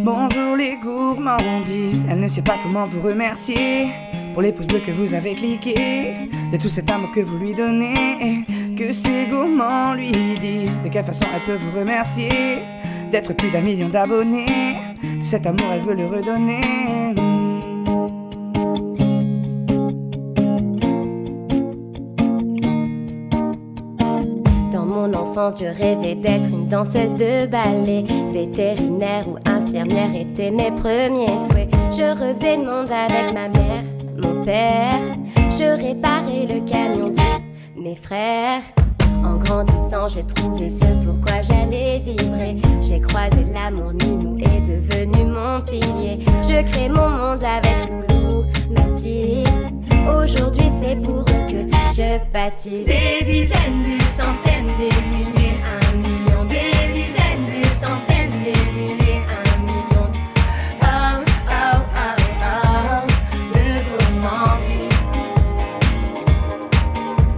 Bonjour les gourmandises, elle ne sait pas comment vous remercier pour les pouces bleus que vous avez cliqués, de tout cet amour que vous lui donnez, que ces gourmands lui disent. De quelle façon elle peut vous remercier d'être plus d'1 million d'abonnés. Tout cet amour elle veut le redonner. Dans mon enfance, je rêvais d'être une danseuse de ballet. Vétérinaire ou infirmière étaient mes premiers souhaits. Je refaisais le monde avec ma mère, mon père. Je réparais le camion de mes frères. En grandissant, j'ai trouvé ce pourquoi j'allais vibrer. J'ai croisé l'amour, Ninou est devenu mon pilier. Je crée mon monde avec Loulou, Mathis. Aujourd'hui c'est pour eux que je baptise. Des dizaines, des centaines, des milliers, 1 million. Des dizaines, des centaines, des milliers, 1 million. Oh, oh, oh, oh, de gourmandise.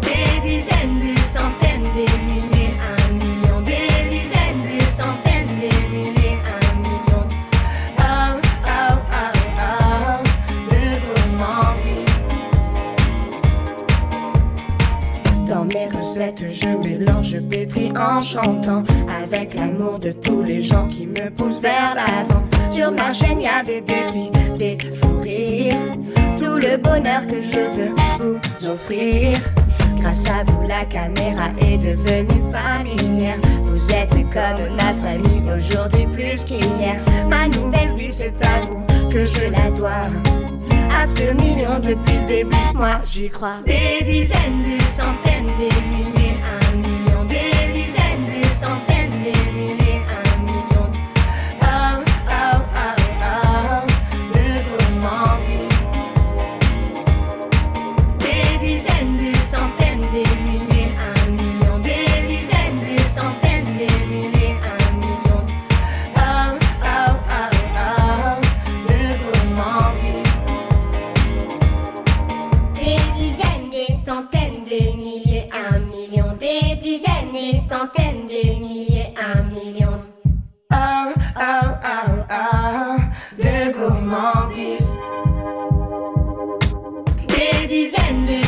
Des dizaines, des centaines, des milliers, 1 million. Des dizaines, des centaines, des milliers, 1 million. Oh, oh, oh, oh, de gourmandise. Dans mes recettes, je mélange, je pétris en chantant, avec l'amour de tous les gens qui me poussent vers l'avant. Sur ma chaîne, y a des défis, des fous rires, tout le bonheur que je veux vous offrir. Grâce à vous, la caméra est devenue familière. Vous êtes comme ma famille, aujourd'hui plus qu'hier. Ma nouvelle vie, c'est à vous que je la dois. À ce million depuis le début, moi j'y crois. Des dizaines, des centaines, des milliers, 1 million. Des dizaines, des centaines, des milliers, 1 million. Oh, oh, oh, oh, de gourmandise. Des dizaines, des centaines, des milliers, 1 million. Des dizaines, des centaines, des milliers, 1 million. Oh, oh, oh, oh, de gourmandise. Des dizaines, des centaines, des milliers, 1 million. Des dizaines, des centaines, des milliers, 1 million. Oh, oh, oh, oh, de gourmandise. Des dizaines, des